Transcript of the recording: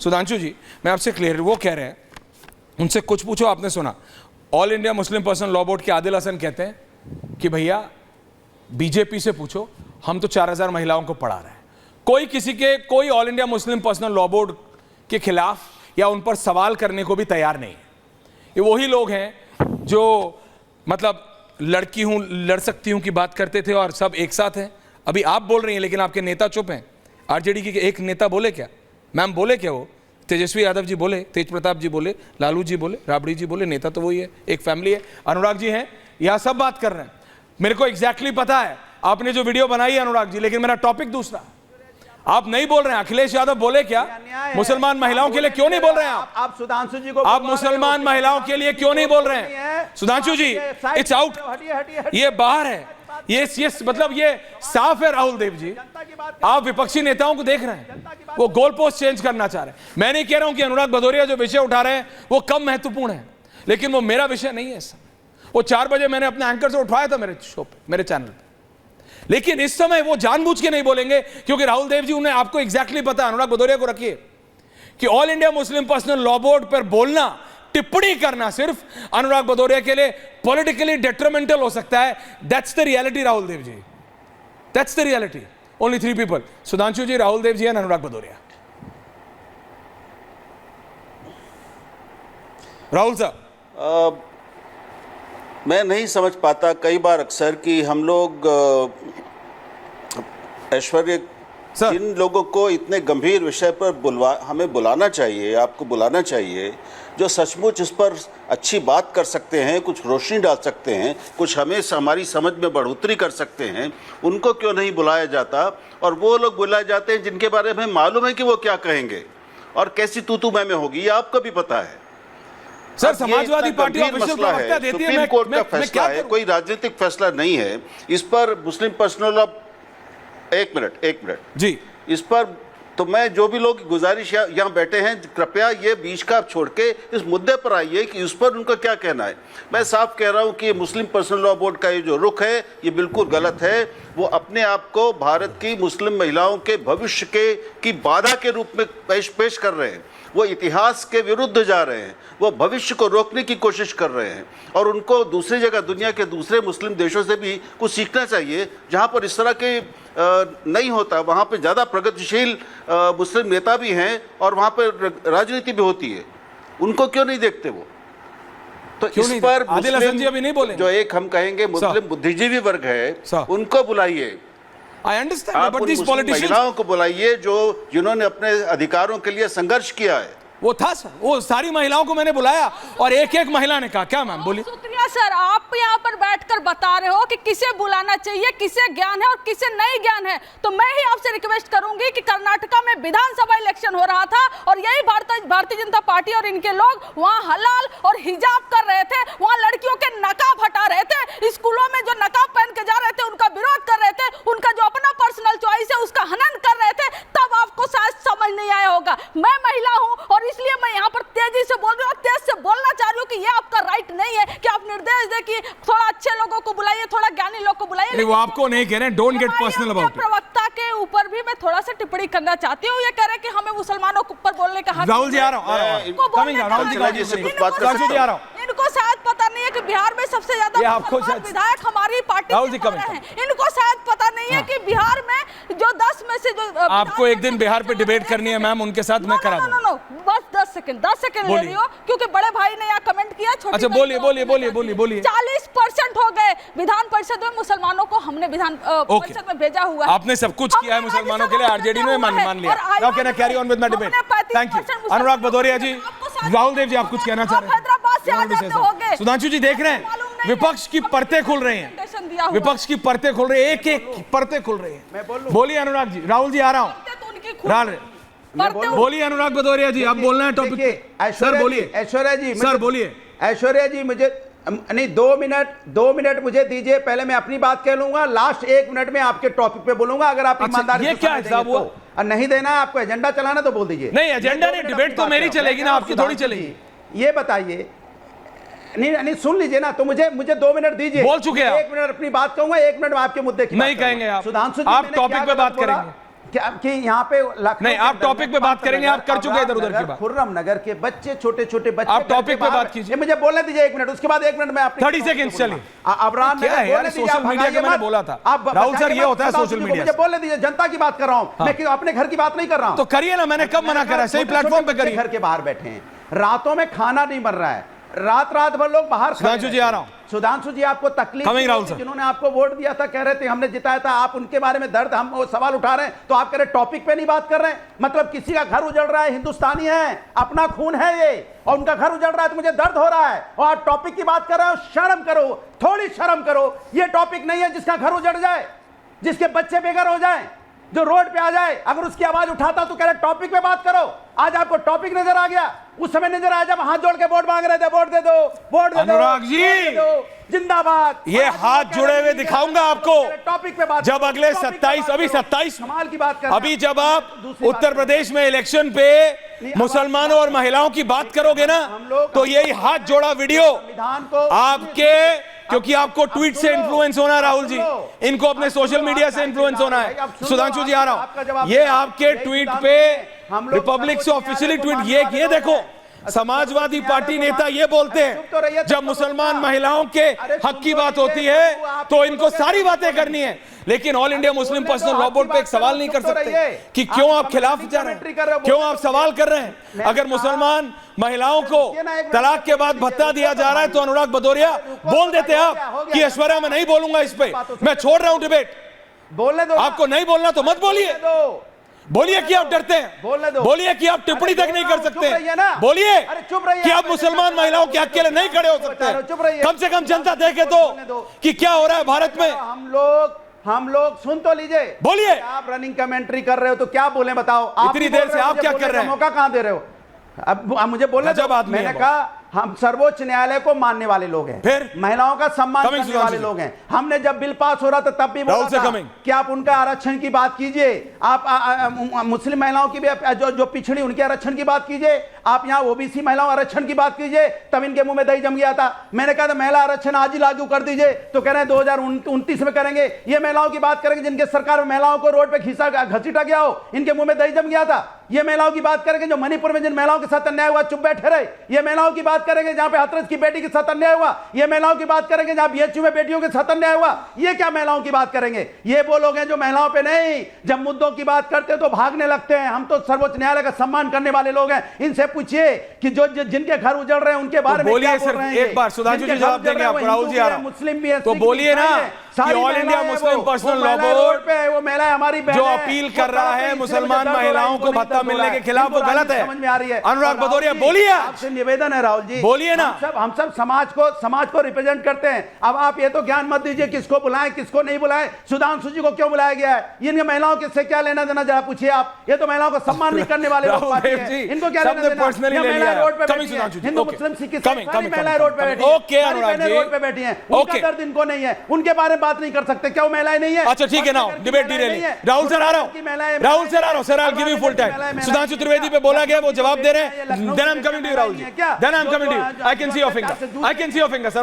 सुधांशु जी, मैं आपसे क्लियर, वो कह रहे हैं, उनसे कुछ पूछो, आपने सुना। All India Muslim personal law board के आदिल हसन कहते हैं कि भैया बीजेपी से पूछो, हम तो 4000 महिलाओं को पढ़ा रहे हैं। कोई all India Muslim personal law board के खिलाफ या उन पर सवाल करने को भी तैयार नहीं है। ये वही लोग हैं जो मतलब लड़की हूं, लड़ सकती हूं की बात करते थे और सब एक साथ हैं। अभी आप बोल रही हैं लेकिन आपके नेता चुप हैं। आरजेडी के एक नेता बोले क्या? मैम बोले क्या? वो तेजस्वी यादव जी बोले, तेज प्रताप जी बोले, लालू जी बोले, राबड़ी जी बोले, नेता तो वही है, एक फैमिली है। अनुराग जी हैं, यह सब बात कर रहे हैं। मेरे को एग्जैक्टली पता है आपने जो वीडियो बनाई है अनुराग जी, लेकिन मेरा टॉपिक दूसरा। आप नहीं बोल रहे हैं। अखिलेश यादव बोले क्या? मुसलमान महिलाओं के लिए क्यों नहीं बोल रहे हैं आप सुधांशु जी को, आप मुसलमान महिलाओं के लिए क्यों नहीं बोल रहे हैं? सुधांशु जी, इट्स आउट, ये बाहर है, ये मतलब ये साफ है। राहुल देव जी, आप विपक्षी नेताओं को देख रहे हैं, वो गोल पोस्ट चेंज करना चाह रहे हैं। मैं नहीं कह रहा हूं कि अनुराग भदौरिया जो विषय उठा रहे हैं वो कम महत्वपूर्ण है, लेकिन वो मेरा विषय नहीं है। वो 4 बजे मैंने अपने एंकर से उठाया था मेरे शो पे, मेरे चैनल पे, लेकिन इस समय वो जानबूझ के नहीं बोलेंगे क्योंकि राहुल देव जी, उन्हें आपको एग्जैक्टली पता है, अनुराग भदौरिया को रखिए कि all India Muslim personal law board पर बोलना, टिप्पणी करना सिर्फ अनुराग भदौरिया के लिए पॉलिटिकली डेट्रीमेंटल हो सकता है। That's the reality Rahul Dev ji, that's the reality. Only 3 people, Sudhanshu ji, Rahul Dev ji and Anurag Bhadauria. Rahul साहब, मैं नहीं समझ पाता कई बार अक्सर कि हम लोग ऐश्वर्य, इन लोगों को इतने गंभीर विषय पर हमें बुलाना चाहिए, आपको बुलाना चाहिए, जो सचमुच इस पर अच्छी बात कर सकते हैं, कुछ रोशनी डाल सकते हैं, कुछ हमारी समझ में बढ़ोतरी कर सकते हैं। उनको क्यों नहीं बुलाया जाता? और वो लोग बुलाए जाते हैं जिनके बारे में मालूम है कि वो क्या कहेंगे और कैसी तूतू मैमे होगी, ये आपको भी पता है। सर, समाजवादी पार्टी मसला है, सुप्रीम कोर्ट का फैसला है, कोई राजनीतिक फैसला नहीं है। इस पर मुस्लिम पर्सनल लॉ, एक मिनट जी, इस पर तो मैं जो भी लोग गुजारिश यहाँ बैठे हैं, कृपया ये बीच का छोड़ के इस मुद्दे पर आइए कि उस पर उनका क्या कहना है। मैं साफ कह रहा हूँ कि मुस्लिम पर्सनल लॉ बोर्ड का ये जो रुख है ये बिल्कुल गलत है। वो अपने आप को भारत की मुस्लिम महिलाओं के भविष्य की बाधा के रूप में पेश कर रहे हैं। वो इतिहास के विरुद्ध जा रहे हैं, वो भविष्य को रोकने की कोशिश कर रहे हैं। और उनको दूसरी जगह, दुनिया के दूसरे मुस्लिम देशों से भी कुछ सीखना चाहिए, जहाँ पर इस तरह के नहीं होता। वहाँ पे ज़्यादा प्रगतिशील मुस्लिम नेता भी हैं और वहाँ पर राजनीति भी होती है। उनको क्यों नहीं देखते वो? तो इस पर आदिल हसन जी अभी नहीं बोले, जो एक हम कहेंगे मुस्लिम बुद्धिजीवी वर्ग है, उनको बुलाइए। I understand, but these politicians, महिलाओं को बुलाइए जिन्होंने अपने अधिकारों के लिए संघर्ष किया है। वो था सर, वो सारी महिलाओं को मैंने बुलाया और एक एक महिला ने कहा। क्या मैम बोली? शुक्रिया सर, आप यहाँ पर बैठकर बता रहे हो कि किसे बुलाना चाहिए, किसे ज्ञान है और किसे नहीं ज्ञान है। तो मैं ही आपसे रिक्वेस्ट करूंगी कि कर्नाटका में विधानसभा इलेक्शन हो रहा था और यही भारतीय जनता पार्टी और इनके लोग वहाँ हलाल और हिजाब कर रहे थे, वहाँ लड़कियों के नकाब हटा रहे थे, स्कूलों में जो नकाब पहन के जा रहे थे उनका विरोध कर रहे थे, उनका जो अपना पर्सनल चॉइस है उसका हनन कर रहे थे। तब आपको शायद समझ नहीं आया होगा। मैं महिला हूँ और इसलिए मैं यहाँ पर तेजी से बोल रही हूँ, तेज से बोलना चाह रही हूँ कि ये आपका राइट नहीं है कि आप निर्देश दें कि थोड़ा अच्छे लोगों को बुलाइए, थोड़ा ज्ञानी लोग को बुलाइए। वो आपको नहीं कह रहे, don't get personal about it. प्रवक्ता के ऊपर भी मैं थोड़ा सा टिप्पणी करना चाहती हूँ। ये कह रहे हैं कि हमें मुसलमानों के ऊपर बोलने का हक। राहुल जी आ रहा हूँ, इनको शायद पता नहीं है कि बिहार में सबसे ज्यादा विधायक हमारी पार्टी के हैं। इनको शायद पता नहीं है कि बिहार में जो 10 में से जो आपको एक दिन बिहार पे डिबेट करनी है मैम, उनके साथ मैं करा दूं। बस 10 सेकंड ले रही हो क्योंकि बड़े भाई ने यहाँ कमेंट किया। अच्छा बोलिए 40% हो गए विधान परिषद में मुसलमानों को, हमने विधान परिषद में भेजा हुआ है। आपने सब कुछ किया है मुसलमानों के लिए, आरजेडी ने मान लिया। Now can I carry on with my debate? Thank you Anurag Bhadauria ji. Rahul Dev ji, आप कुछ कहना चाह रहे हैं? हैदराबाद से आ जाते होंगे। सुधांशु जी देख रहे हैं विपक्ष की परतें खुल रही हैं, विपक्ष की परतें खुल रही है, एक एक परतें खुल रही हैं। बोलिए अनुराग जी। राहुल जी आ रहा हूँ, बोलिए अनुराग भदौरिया जी, आप बोलना है टॉपिक पे। सर बोलिए। ऐश्वर्या जी, सर बोलिए। ऐश्वर्या जी, मुझे नहीं 2 मिनट मुझे दीजिए, पहले मैं अपनी बात कह लूंगा, लास्ट 1 मिनट में आपके टॉपिक पे बोलूंगा। अगर आप ईमानदारी ये क्या हिसाब हुआ? और नहीं देना है आपको, एजेंडा चलाना तो बोल दीजिए। नहीं एजेंडा नहीं, डिबेट तो मेरी चलेगी ना, आपकी थोड़ी चलेगी। ये बताइए, नहीं सुन लीजिए ना, तो मुझे 2 मिनट दीजिए। बोल चुके हैं 1 मिनट अपनी बात कहूंगा, 1 मिनट में आपके मुद्दे की नहीं कहेंगे आप। सुधांशु जी, आप टॉपिक पे बात करेंगे। कि यहाँ पे लखनऊ नहीं, के आप अंदर टॉपिक में पे बात करेंगे, आप कर चुके हैं इधर-उधर की नगर, बात। खुर्रम नगर के बच्चे, छोटे छोटे बच्चे, आप घर के टॉपिक पे बाहर- बात कीजिए। ये मुझे बोलने दीजिए 1 मिनट, उसके बाद 1 मिनट में आप 30 सेकंड चलिए। अबराम क्या है यार, सोशल मीडिया के मैंने बोला था। राहुल सर, ये होता है सोशल मीडिया मुझे से। बोलने दीजिए, जनता की बात कर रहा हूँ मैं, क्यों अपने घर की बात नहीं कर रहा हूँ। तो करिए ना, मैंने कब मना करा है? सही प्लेटफॉर्म पे करिए। घर के बाहर बैठे हैं, रातों में खाना नहीं बन रहा है, रात रात भर लोग बाहर खड़े सुधांशु जी रहते आ हैं। रहा हूं। सुधांशु जी, आपको तकलीफ Coming, थी, राहुल सर। जिन्होंने आपको वोट दिया था, कह रहे थे हमने जिताया था, आप उनके बारे में दर्द, हम वो सवाल उठा रहे हैं, तो आप कह रहे टॉपिक पे नहीं बात कर रहे हैं। मतलब किसी का घर उजड़ रहा है, हिंदुस्तानी है, अपना खून है ये, और उनका घर उजड़ रहा है तो मुझे दर्द हो रहा है, और आप टॉपिक की बात कर रहे हो। शर्म करो, थोड़ी शर्म करो। ये टॉपिक नहीं है जिसका घर उजड़ जाए, जिसके बच्चे बेघर हो जाए, जो रोड पे आ जाए, अगर उसकी आवाज उठाता तो कह रहे टॉपिक पे बात करो। आज आपको टॉपिक नजर आ गया, उस समय नजर आया जब हाथ जोड़ के वोट मांग रहे थे, वोट दे दो, वोट दे दो, अनुराग जी, वोट दे दो, जिंदाबाद। ये हाथ जुड़े हुए दिखाऊंगा आपको टॉपिक पे बात, जब अगले टॉपिक पे 27 बात अभी करो। 27 कमाल की बात कर, अभी जब आप दूसरी उत्तर बात प्रदेश में इलेक्शन पे मुसलमानों और महिलाओं की बात करोगे ना, तो यही हाथ जोड़ा वीडियो संविधान को आपके, क्योंकि आपको ट्वीट से इन्फ्लुएंस होना है राहुल जी, इनको अपने सोशल मीडिया से इन्फ्लुएंस होना है। सुधांशु जी आ रहा हूं, ये आपके ट्वीट पे रिपब्लिक से ऑफिशियली ट्वीट, ये देखो, समाजवादी पार्टी नेता ये बोलते हैं जब मुसलमान महिलाओं के हक की बात होती है तो इनको सारी बातें करनी है, लेकिन all India Muslim personal law board पे एक सवाल नहीं कर सकते कि क्यों आप खिलाफ जा रहे हैं, क्यों आप सवाल कर रहे हैं। अगर मुसलमान महिलाओं को तलाक के बाद भत्ता दिया जा रहा है तो अनुराग भदौरिया बोल देते आप कि ऐश्वर्या मैं नहीं बोलूंगा इस पे, मैं छोड़ रहा हूं डिबेट। बोलने दो, आपको नहीं बोलना तो मत बोलिए, बोलिए कि आप डरते बोलने हैं, दो। बोलिए कि आप टिप्पणी तक नहीं कर चुप सकते, रहिए ना। बोलिए अरे चुप रहिए, कि आप आप मुसलमान महिलाओं के हक के लिए नहीं खड़े हो सकते। चुप रहिए। कम से कम जनता देखे तो कि क्या हो रहा है भारत में। हम लोग सुन तो लीजिए, बोलिए। आप रनिंग कमेंट्री कर रहे हो तो क्या बोले बताओ। आप इतनी ही बोल देर से रहे हो, आप मुझे क्या बोलने कर रहे का हैं? मौका कहां दे रहे हो? अब मुझे बोलने गजब दो। आदमी मैंने है कहा हम सर्वोच्च न्यायालय को मानने वाले लोग हैं, फिर? महिलाओं का सम्मान Coming, करने वाले सुधांशु लोग हैं। हमने जब बिल पास हो रहा था तब भी बोला राहुल से था coming। कि आप उनका आरक्षण की बात कीजिए, आप मुस्लिम महिलाओं की भी जो पिछड़ी उनके आरक्षण की बात कीजिए, आप यहाँ ओबीसी महिलाओं आरक्षण की बात कीजिए। तब इनके मुंह में दही जम गया था। मैंने कहा था महिला आरक्षण आज ही लागू कर दीजिए, तो कह रहे हैं 2029 में करेंगे। ये महिलाओं की बात करेंगे जिनके सरकार में महिलाओं को रोड पे घसीटा गया हो, इनके मुंह में दही जम गया था। ये महिलाओं की बात करेंगे जो मणिपुर में जिन महिलाओं के साथ अन्याय हुआ चुप बैठे रहे। ये महिलाओं की बात करेंगे जहां पे हथरस की बेटी के साथ अन्याय हुआ। ये महिलाओं की बात करेंगे जहां बीएचयू में बेटियों के साथ अन्याय हुआ। ये क्या महिलाओं की बात करेंगे? ये वो लोग हैं जो महिलाओं पे नहीं, जब मुद्दों की बात करते तो भागने लगते हैं। हम तो सर्वोच्च न्यायालय का सम्मान करने वाले लोग हैं। इनसे पूछिए कि जो जिनके घर उजड़ रहे हैं उनके बारे में बोलिए क्या बोल सिर्फ रहे हैं। एक बार, सुधांशु जी जवाब देंगे आपको, राहुल जी आ रहा हूं। मुस्लिम भी है, तो सिख भी बोलिए ना है, कि सारी ऑल इंडिया महिलाएं मुस्लिम वो पर्सनल लॉ महिलाएं बोर्ड रोड पे है, वो महिलाएं हमारी बहनें जो हैं। अपील वो कर रहा तड़प है रही, मुसलमान इसलिए मुझे महिलाओं दर्द हो को रहा है, भत्ता इनको मिलने के नहीं खिलाफ, वो दर्द हो गलत रहा है। समझ में आ रही है। अनुराग और राहुल भदौरिया जी, बोलिए, आपसे निवेदन है राहुल जी, बोलिए ना। हम सब समाज को रिप्रेजेंट करते हैं। अब आप ये तो ज्ञान मत दीजिए किसको बुलाएं किसको नहीं बुलाएं। सुधांशु जी को क्यों बुलाया गया है? इनके महिलाओं के से क्या लेना देना, जरा पूछिए आप। ये तो महिलाओं को सम्मान नहीं करने वाले लोग पार्टी हैं। इनको क्या लेना देना? पर्सनली ये ले महिलाएं लिया। रोड पे कमिंग बैठी हैं, सुधांशु जी, हिंदू ओके। मुस्लिम सिख ईसाई कमिंग, सारी कमिंग, महिलाएं कमिंग, रोड पे बैठी कमिंग। हैं। ओके, सारी अनुराग बहनें जी। रोड पे बैठी हैं। उनका ओके। दर्द इनको नहीं है, उनके बारे में बात नहीं कर सकते। क्या वो महिलाएं नहीं है? अच्छा ठीक है ना, डिबेट डिरेलिंग। राहुल सर आ रहा हूं, राहुल सर आ रहा हूं, sir I give you full time. Sudhanshu Trivedi पे बोला गया, वो जवाब दे रहे हैं। Then I am coming to you Rahul ji, then I am coming to you. I can see your finger, I can see your finger sir.